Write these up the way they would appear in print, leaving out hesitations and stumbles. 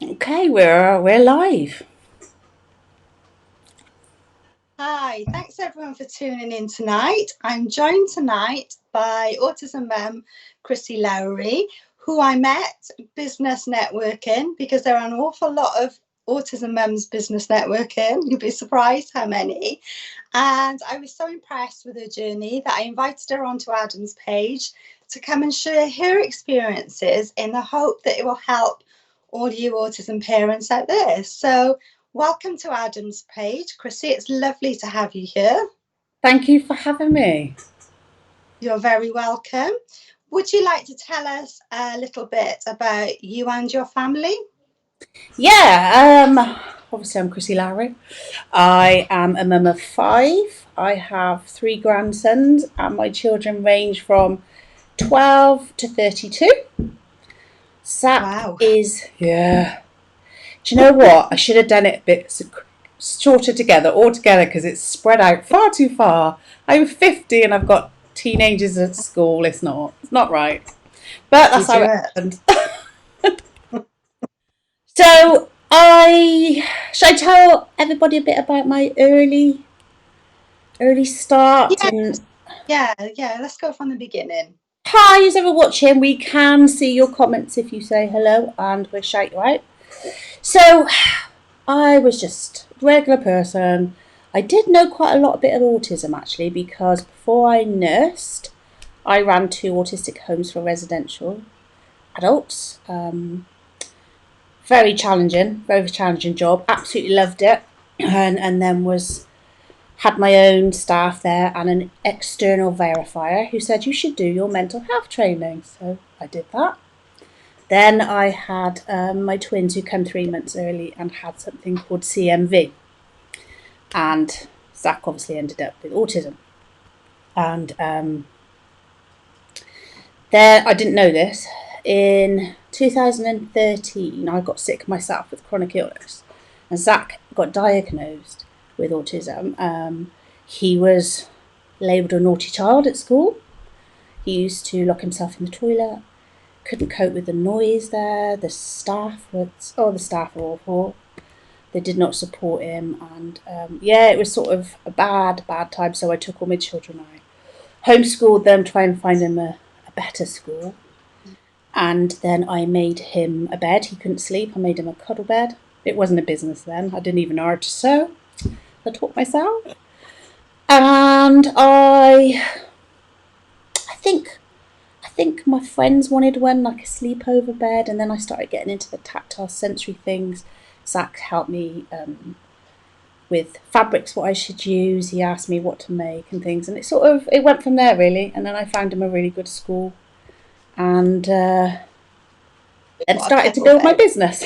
Okay, we're live. Hi, thanks everyone for tuning in tonight. I'm joined tonight by Autism Mem Chrissie Lowery, who I met business networking because there are an awful lot of Autism Mems business networking. You'd be surprised how many. And I was so impressed with her journey that I invited her onto Adam's page to come and share her experiences in the hope that it will help all you autism parents out there. So welcome to Adam's page, Chrissie. It's lovely to have you here. Thank you for having me. You're very welcome. Would you like to tell us a little bit about you and your family? Obviously I'm Chrissie Lowery. I am a mum of five. I have three grandsons and my children range from 12 to 32. Zach Wow. is, yeah. Do you know what? I should have done it a bit shorter together, all together, because it's spread out far too far. I'm 50 and I've got teenagers at school. It's not right. But that's Did how you it it? happened. So I should I tell everybody a bit about my early start Yeah, and yeah. Let's go from the beginning. hi, who's ever watching? We can see your comments if you say hello and we'll shout you out. So I was just a regular person. I did know quite a lot bit of autism actually because before I nursed, I ran two autistic homes for residential adults. Very challenging job. Absolutely loved it, and then was had my own staff there and an external verifier who said you should do your mental health training. So I did that. Then I had my twins who came 3 months early and had something called CMV, and Zach obviously ended up with autism. And there, I didn't know this. In 2013, I got sick myself with chronic illness, and Zach got diagnosed with autism. He was labelled a naughty child at school. He used to lock himself in the toilet, couldn't cope with the noise there. The staff were awful. They did not support him, and it was sort of a bad time. So I took all my children. I homeschooled them, trying to find him a better school. And then I made him a bed. He couldn't sleep. I made him a cuddle bed. It wasn't a business then. I didn't even know how to sew. I taught myself. And I think I think my friends wanted one, like a sleepover bed, and then I started getting into the tactile sensory things. Zach helped me with fabrics, what I should use. He asked me what to make and things, and it went from there really. And then I found him a really good school, and then What a started to kettle build my bed. business.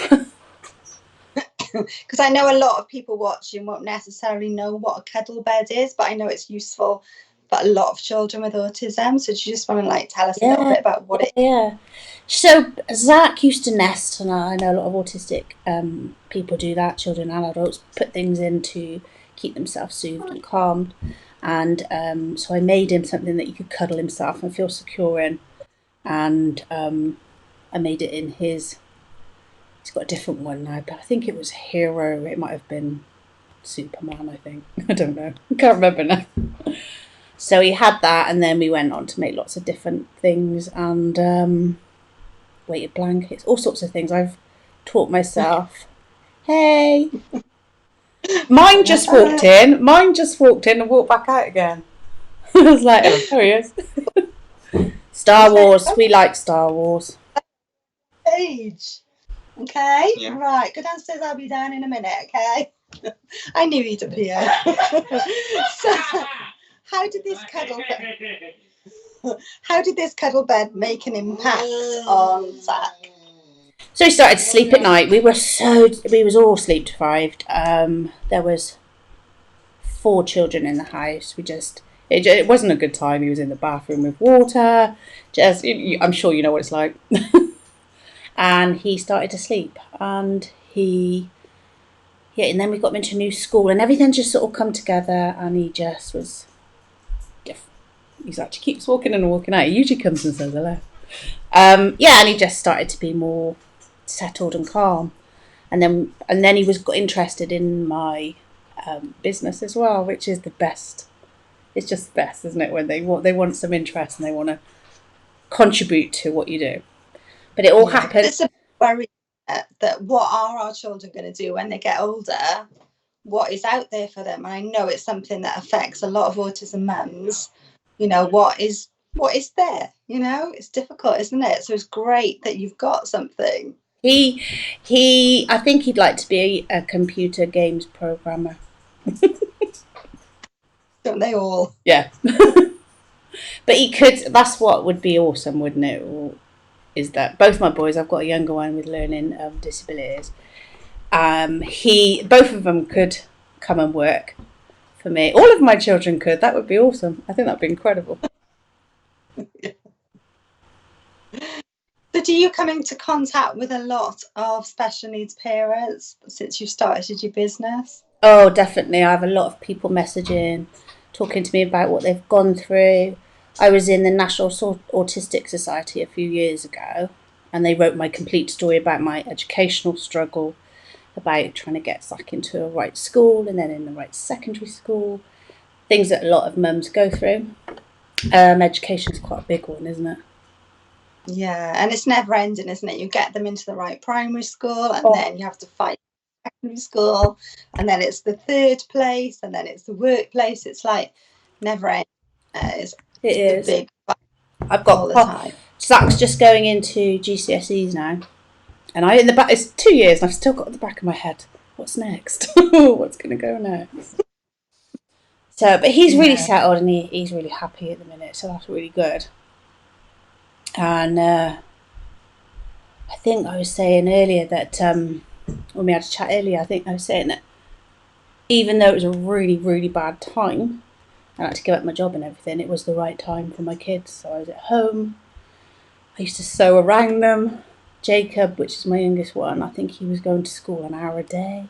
Because I know a lot of people watching won't necessarily know what a kettle bed is, but I know it's useful for a lot of children with autism. So do you just want to tell us a little Yeah, bit about what it yeah. So Zach used to nest, and I know a lot of autistic people do that. Children and adults put things in to keep themselves soothed and calmed. And so I made him something that he could cuddle himself and feel secure in. And I made it in his. He's got a different one now, but I think it was Hero. It might have been Superman. I think I don't know. I can't remember now. So he had that, and then we went on to make lots of different things and weighted blankets, all sorts of things. I've taught myself. Hey, mine just walked is. in. Mine just walked in and walked back out again. I was like, oh, there he is. Star Wars. We like Star Wars. Age. Okay, yeah. Right. Go downstairs. I'll be down in a minute. Okay. I knew he'd appear. So, how did this cuddle? How did this cuddle bed make an impact on Zach? So he started to sleep at night. We was all sleep deprived. There was four children in the house. It wasn't a good time. He was in the bathroom with water. I'm sure you know what it's like. And he started to sleep, and and then we got him into a new school, and everything just sort of come together, and he just was different. He actually keeps walking in and walking out. He usually comes and says hello. And he just started to be more settled and calm. And then he got interested in my business as well, which is the best. It's just the best, isn't it? When they want some interest and they want to contribute to what you do. But it all happened. It's a worry that what are our children going to do when they get older? What is out there for them? And I know it's something that affects a lot of autism mums. You know, what is there? You know, it's difficult, isn't it? So it's great that you've got something. I think he'd like to be a computer games programmer. Don't they all? Yeah. But he could. That's what would be awesome, wouldn't it? Is that both my boys? I've got a younger one with learning disabilities. Both of them could come and work for me. All of my children could. That would be awesome. I think that'd be incredible. So do you come into contact with a lot of special needs parents since you started your business? Oh, definitely. I have a lot of people messaging, talking to me about what they've gone through. I was in the National Autistic Society a few years ago, and they wrote my complete story about my educational struggle, about trying to get Zach into a right school and then in the right secondary school, things that a lot of mums go through. Education's quite a big one, isn't it? Yeah, and it's never ending, isn't it? You get them into the right primary school and then you have to fight secondary school, and then it's the third place, and then it's the workplace. It's like never ending. It is. Big I've got all the time. Zach's just going into GCSEs now, and in the back, it's 2 years, and I've still got at the back of my head, what's next? What's going to go next? So, but he's really settled, and he's really happy at the minute, so that's really good. And I think I was saying earlier that when we had a chat earlier, I think I was saying that even though it was a really, really bad time, I had to give up my job and everything, it was the right time for my kids. So I was at home. I used to sew around them. Jacob, which is my youngest one, I think he was going to school an hour a day.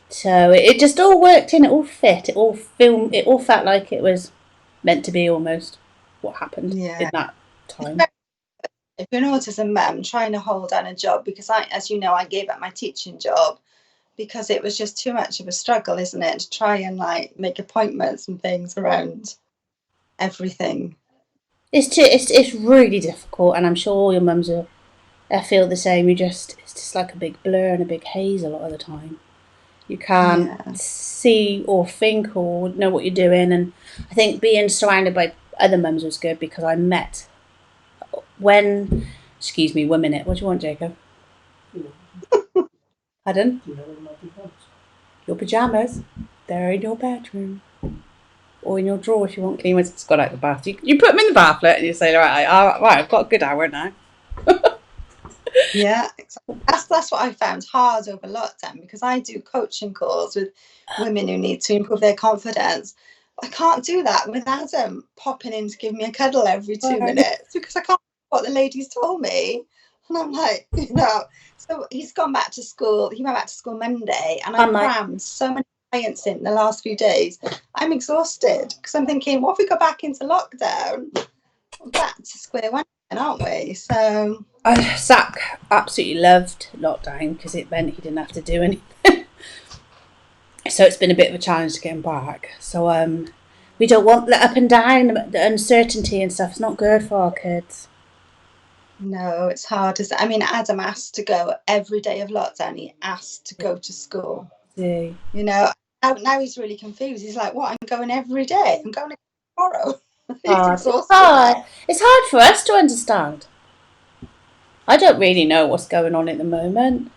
So it just all worked in, it all fit, it all felt like it was meant to be almost what happened in that time. If you're an autism mum, trying to hold down a job, because as you know, I gave up my teaching job because it was just too much of a struggle, isn't it, to try and like make appointments and things around everything. It's really difficult, and I'm sure all your mums feel the same. It's just like a big blur and a big haze a lot of the time. You can't see or think or know what you're doing, and I think being surrounded by other mums was good because I met excuse me, 1 minute. What do you want, Jacob? Pardon? Your pyjamas. They're in your bedroom. Or in your drawer if you want clean ones. It's got out the bath. You put them in the bathlet and you say, right, I've got a good hour now. Yeah, that's what I found hard over lockdown, because I do coaching calls with women who need to improve their confidence. I can't do that with Adam popping in to give me a cuddle every 2 minutes because I can't do what the ladies told me. And I'm like, so he's gone back to school. He went back to school Monday, and I crammed so many clients in the last few days. I'm exhausted because I'm thinking, what if we go back into lockdown? We're back to square one, aren't we? So Zach absolutely loved lockdown because it meant he didn't have to do anything. So it's been a bit of a challenge to get him back. So we don't want the up and down, the uncertainty and stuff. It's not good for our kids. No, it's hard. I mean, Adam asked to go every day of lockdown. He asked to go to school. Yeah. You know, now he's really confused. He's like, what? I'm going every day. I'm going tomorrow. It's hard for us to understand. I don't really know what's going on at the moment.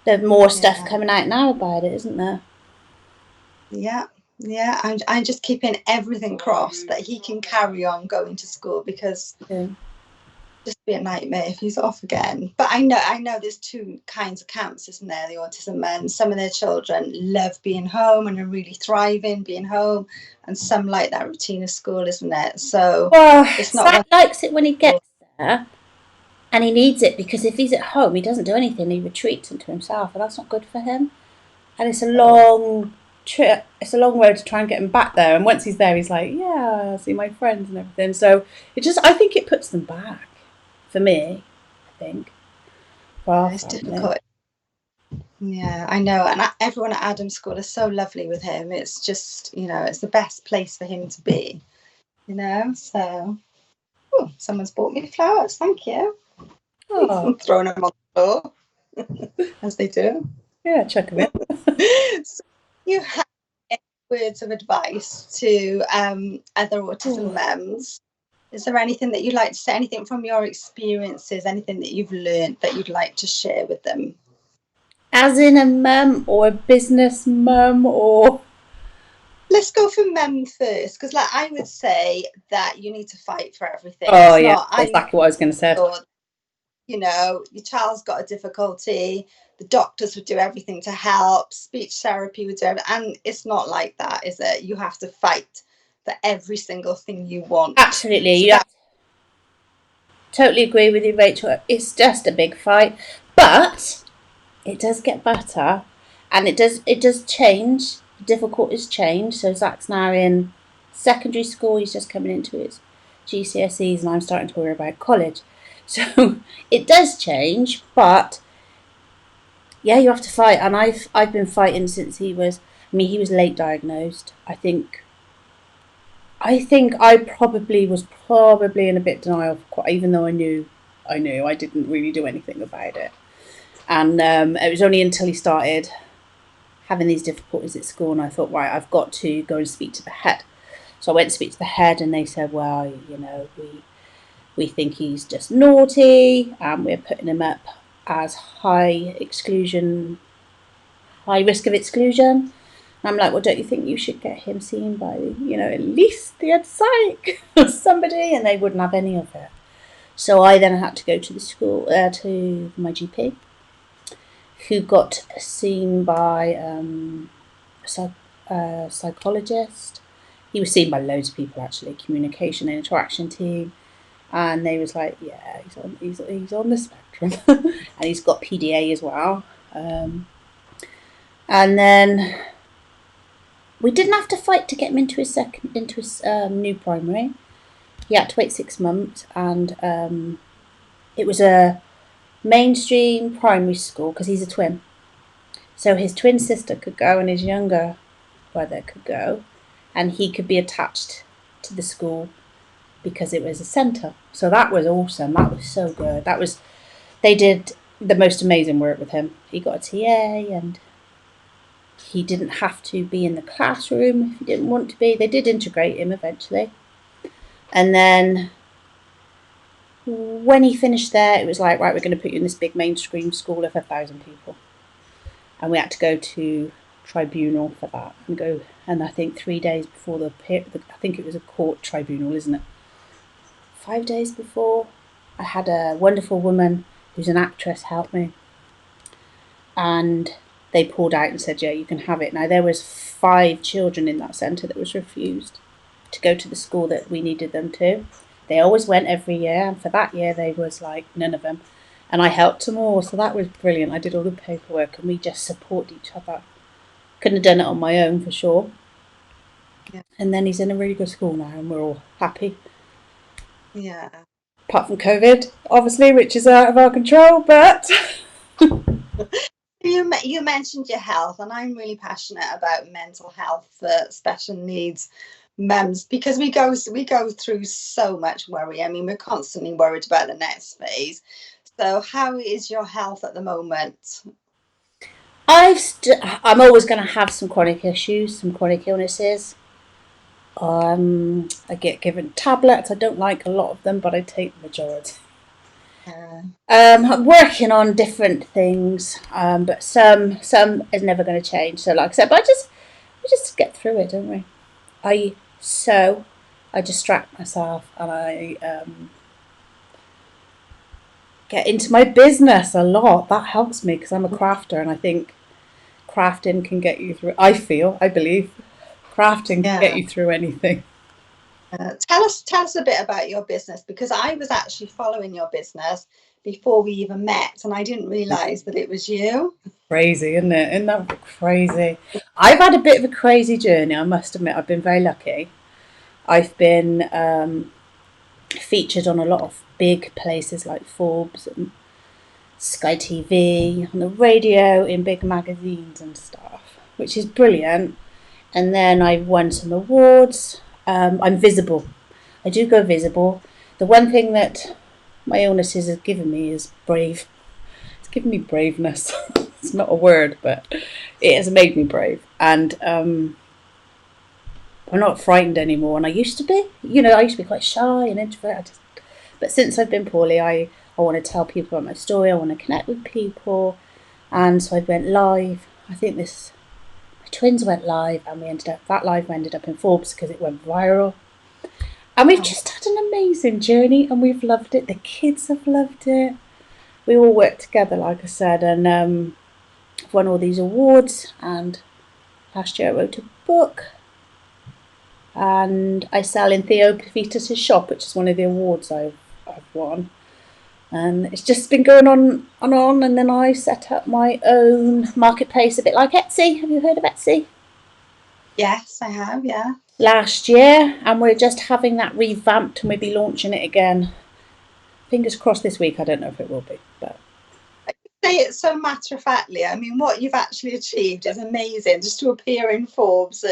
There's more stuff coming out now about it, isn't there? Yeah. I'm just keeping everything crossed that he can carry on going to school, because just be a nightmare if he's off again. But I know there's two kinds of camps, isn't there? The autism men, some of their children love being home and are really thriving being home, and some like that routine of school, isn't it? So it's not. Zach likes it when he gets there, and he needs it, because if he's at home, he doesn't do anything. He retreats into himself, and that's not good for him. And it's a long trip. It's a long road to try and get him back there. And once he's there, he's like, yeah, I'll see my friends and everything. So I think it puts them back. For me, I think. It's difficult. Yeah, I know. And everyone at Adam's school is so lovely with him. It's just, it's the best place for him to be, So, oh, someone's bought me flowers. Thank you. Oh, I'm throwing them on the floor, as they do. yeah, chuck a bit. So you have any words of advice to other autism mums? Is there anything that you'd like to say? Anything from your experiences? Anything that you've learned that you'd like to share with them? As in a mum or a business mum or... Let's go for mum first, because like I would say that you need to fight for everything. Oh, It's yeah, not that's I'm exactly what I was going to say. sure, your child's got a difficulty, the doctors would do everything to help, speech therapy would do everything, and it's not like that, is it? You have to fight for every single thing you want. Absolutely, So yeah, that totally agree with you, Rachel. It's just a big fight, but it does get better, and it does change. The difficulties change. So Zach's now in secondary school. He's just coming into his GCSEs, and I'm starting to worry about college. So it does change, but yeah, you have to fight. And I've been fighting since he was. I mean, he was late diagnosed. I think I probably was in a bit denial, even though I knew I didn't really do anything about it. And it was only until he started having these difficulties at school, and I thought, right, I've got to go and speak to the head. So I went to speak to the head, and they said, well, we think he's just naughty, and we're putting him up as high risk of exclusion. And I'm like, well, don't you think you should get him seen by, at least the psych or somebody? And they wouldn't have any of it. So I then had to go to the school, to my GP, who got seen by a psychologist. He was seen by loads of people, actually, communication and interaction team. And they was like, yeah, he's on the spectrum. And he's got PDA as well. And then we didn't have to fight to get him into his new primary. He had to wait 6 months, and it was a mainstream primary school because he's a twin. So his twin sister could go, and his younger brother could go, and he could be attached to the school because it was a centre. So that was awesome. That was so good. They did the most amazing work with him. He got a TA, and he didn't have to be in the classroom if he didn't want to be. They did integrate him eventually. And then when he finished there, it was like, right, we're going to put you in this big mainstream school of 1,000 people. And we had to go to tribunal for that and I think 3 days before I think it was a court tribunal, isn't it? 5 days before, I had a wonderful woman who's an actress help me, and they pulled out and said, yeah, you can have it. Now, there was 5 children in that centre that was refused to go to the school that we needed them to. They always went every year, and for that year they was like none of them, and I helped them all, so that was brilliant. I did all the paperwork, and we just supported each other. Couldn't have done it on my own for sure. yeah, And then he's in a really good school now, and we're all happy. yeah. Apart from COVID, obviously, which is out of our control, but You mentioned your health, and I'm really passionate about mental health for special needs mums because we go through so much worry. I mean, we're constantly worried about the next phase. So, how is your health at the moment? I'm always going to have some chronic issues, some chronic illnesses. I get given tablets. I don't like a lot of them, but I take the majority. Uh, I'm working on different things, but some is never going to change. So, like I said, but we just get through it, don't we? I so I distract myself, and I get into my business a lot. That helps me because I'm a crafter, and I think crafting can get you through. I believe, crafting can get yeah. you through anything. Tell us a bit about your business because I was actually following your business before we even met, and I didn't realize that it was you. Crazy, isn't it? Isn't that crazy? I've had a bit of a crazy journey. I must admit, I've been very lucky. I've been featured on a lot of big places like Forbes, and Sky TV, on the radio, in big magazines and stuff, which is brilliant. And then I won some awards. I'm visible. I do go visible. The one thing that my illnesses has given me is brave. It's given me braveness. It's not a word, but it has made me brave. And I'm not frightened anymore. And I used to be. I used to be quite shy and introverted. But since I've been poorly, I want to tell people about my story. I want to connect with people. And so I went live. I think my twins went live, and that live ended up in Forbes because it went viral. And we've just had an amazing journey, and we've loved it. The kids have loved it. We all worked together, like I said, and won all these awards. And last year I wrote a book, and I sell in Theo Pavitas' shop, which is one of the awards I've won. And it's just been going on and on. And then I set up my own marketplace, a bit like Etsy. Have you heard of Etsy? Yes, I have, yeah. Last year, and we're just having that revamped, and we'll be launching it again. Fingers crossed this week. I don't know if it will be, but say it so matter-of-factly. I mean, what you've actually achieved is amazing. Just to appear in Forbes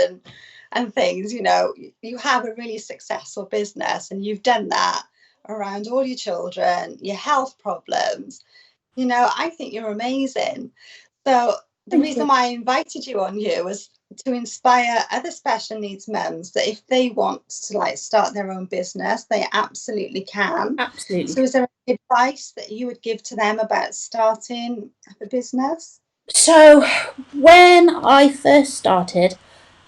and things, you have a really successful business, and you've done that around all your children, your health problems. I think you're amazing. So the reason why I invited you on here was to inspire other special needs mums that if they want to start their own business, they absolutely can. Absolutely. So is there any advice that you would give to them about starting a business? So when I first started,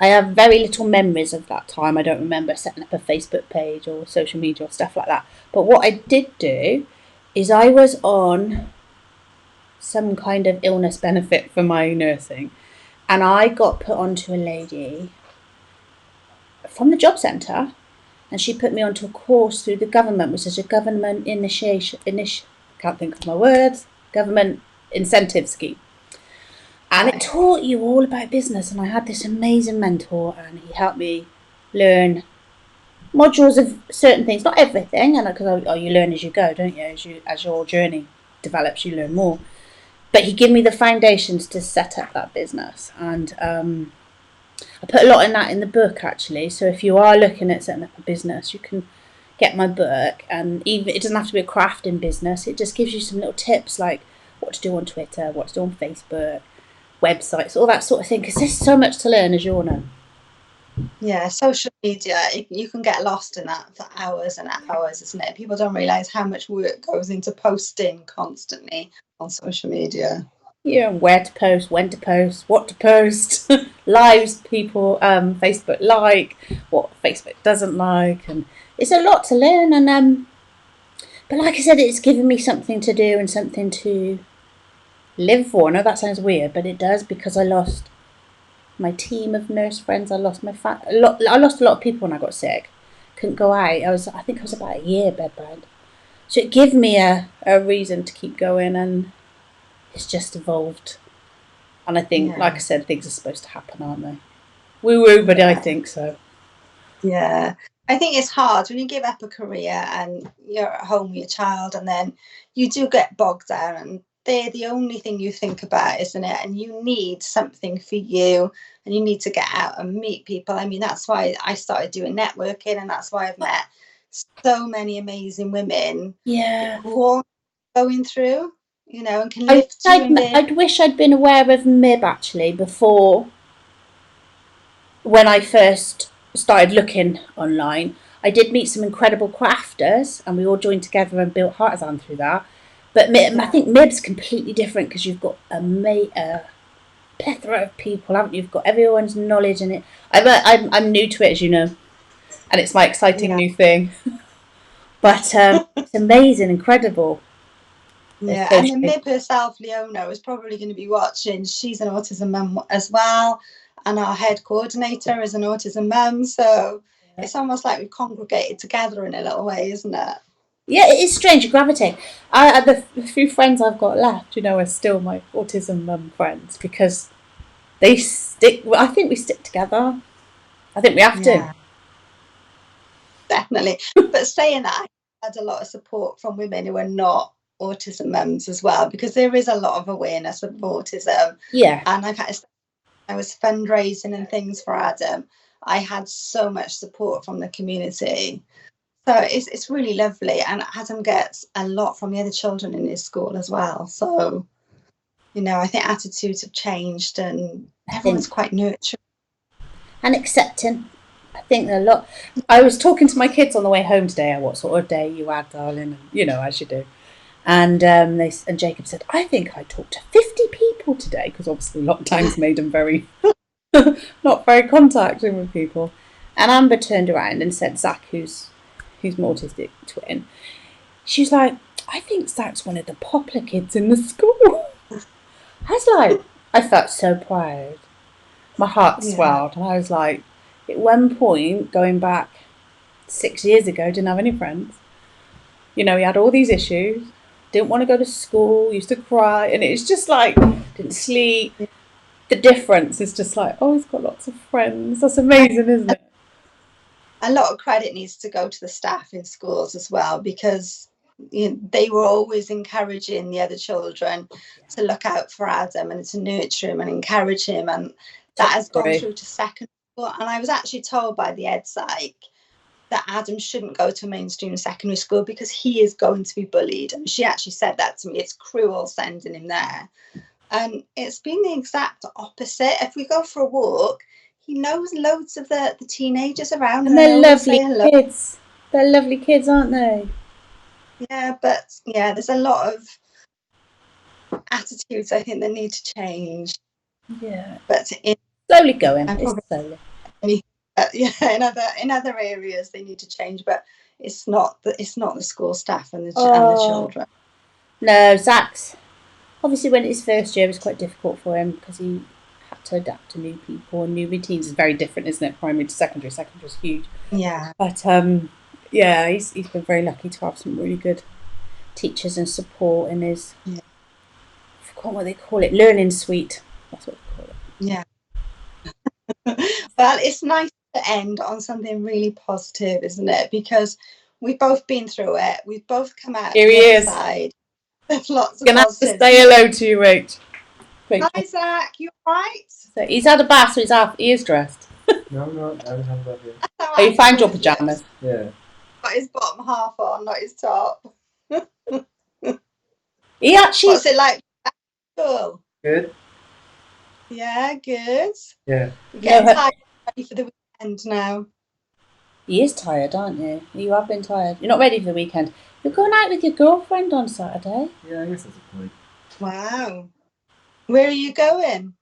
I have very little memories of that time. I don't remember setting up a Facebook page or social media or stuff like that. But what I did do is I was on some kind of illness benefit for my nursing, and I got put onto a lady from the job centre, and she put me onto a course through the government, which is a government can't think of my words, government incentive scheme. And it taught you all about business, and I had this amazing mentor, and he helped me learn modules of certain things, not everything, and because you learn as you go, don't you? As your journey develops, you learn more. But he gave me the foundations to set up that business, and I put a lot in that in the book, actually. So if you are looking at setting up a business, you can get my book, and even it doesn't have to be a crafting business. It just gives you some little tips like what to do on Twitter, what to do on Facebook, websites, all that sort of thing, because there's so much to learn, as you all know. Yeah, social media, you can get lost in that for hours and hours, isn't it? People don't realise how much work goes into posting constantly on social media. Yeah, where to post, when to post, what to post, lives people Facebook like, what Facebook doesn't like, and it's a lot to learn. And but like I said, it's given me something to do and something to live for. I know that sounds weird, but it does, because I lost my team of nurse friends. I lost I lost a lot of people when I got sick. Couldn't go out. I think I was about a year bedbound. So it gave me a reason to keep going, and it's just evolved. And I think, like I said, things are supposed to happen, aren't they? Woo-woo, but I think so. Yeah. I think it's hard when you give up a career and you're at home with your child, and then you do get bogged down, and they're the only thing you think about, isn't it? And you need something for you, and you need to get out and meet people. I mean, that's why I started doing networking, and that's why I've met so many amazing women who are going through, and can lift you. I'd wish I'd been aware of MIB, actually, before, when I first started looking online. I did meet some incredible crafters, and we all joined together and built Heartizan through that. But I think MIB's completely different, because you've got a plethora of people, haven't you? You've got everyone's knowledge in it. I'm new to it, as you know, and it's my exciting new thing. But it's amazing, incredible. Yeah, and then Mib herself, Leona, is probably going to be watching. She's an autism mum as well, and our head coordinator is an autism mum. So it's almost like we've congregated together in a little way, isn't it? Yeah, it is strange. You gravitate. The few friends I've got left, are still my autism mum friends, because they stick. I think we stick together. I think we have to. Definitely. But saying that, I had a lot of support from women who are not autism mums as well, because there is a lot of awareness of autism. Yeah. And I was fundraising and things for Adam. I had so much support from the community. So it's really lovely. And Adam gets a lot from the other children in his school as well. So, you know, I think attitudes have changed and everyone's quite nurturing. And accepting. I think a lot. I was talking to my kids on the way home today. What sort of day you had, darling? And, you know, as you do. And and Jacob said, I think I talked to 50 people today, because obviously lockdown's made him very not very contacting with people. And Amber turned around and said, Zach, who's my autistic twin, she's like, I think Zach's one of the popular kids in the school. I was like, I felt so proud. My heart swelled, and I was like, at one point, going back 6 years ago, didn't have any friends. You know, he had all these issues, didn't want to go to school, used to cry, and it's just like, didn't sleep. The difference is just like, oh, he's got lots of friends. That's amazing, isn't it? A lot of credit needs to go to the staff in schools as well, because they were always encouraging the other children to look out for Adam and to nurture him and encourage him. And that has gone through to secondary school. And I was actually told by the ed psych that Adam shouldn't go to mainstream secondary school because he is going to be bullied. And she actually said that to me. It's cruel sending him there. And it's been the exact opposite. If we go for a walk, he knows loads of the teenagers around. And they're lovely kids. They're lovely kids, aren't they? Yeah, but yeah, there's a lot of attitudes I think that need to change. Yeah. But slowly going. It's slowly. Yeah, in other areas they need to change, but it's not the school staff and the children. No, Zach's obviously when his first year was quite difficult for him because he had to adapt to new people and new routines. Is very different, isn't it? Primary to secondary. Secondary's huge. Yeah. But yeah, he's been very lucky to have some really good teachers and support in his. Yeah. I forgot what they call it. Learning suite. That's what they call it. Yeah. Well, it's nice to end on something really positive, isn't it? Because we've both been through it. We've both come out Here he is. Side. There's lots of gonna positives. Have to say hello to you, Rach. Hi, Zach. You right? So he's had a bath, so he is dressed. No, I don't have that yet. Oh, you found your pajamas? Yeah. Got his bottom half on, not his top. He actually. What's it like? Cool. Good. Yeah, good. Yeah. You're getting tired, ready for the weekend now. He is tired, aren't you? You have been tired. You're not ready for the weekend. You're going out with your girlfriend on Saturday. Yeah, I guess that's a point. Wow. Where are you going?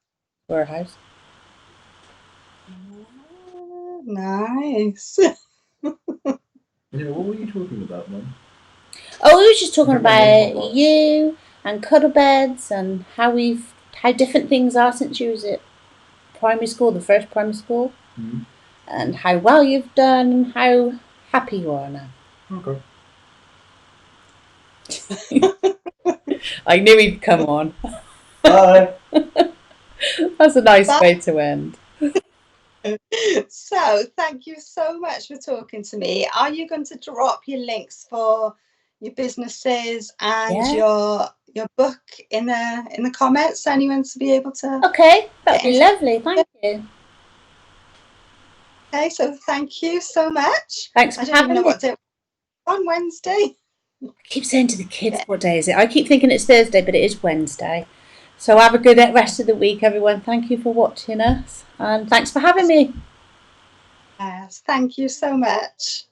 Warehouse. Nice. Yeah, what were you talking about, Mum? Oh, we were just talking about you and cuddle beds and how different things are since you was at primary school, the first primary school, and how well you've done and how happy you are now. Okay. I knew he'd come on. Bye. That's a nice way to end. So, thank you so much for talking to me. Are you going to drop your links for your businesses and your book in the comments for anyone to be able to? Okay, that'd be lovely. Thank you. Okay, so thank you so much. Thanks for having me. What day on Wednesday. I keep saying to the kids, what day is it? I keep thinking it's Thursday, but it is Wednesday. So have a good rest of the week, everyone. Thank you for watching us, and thanks for having me. Yes, thank you so much.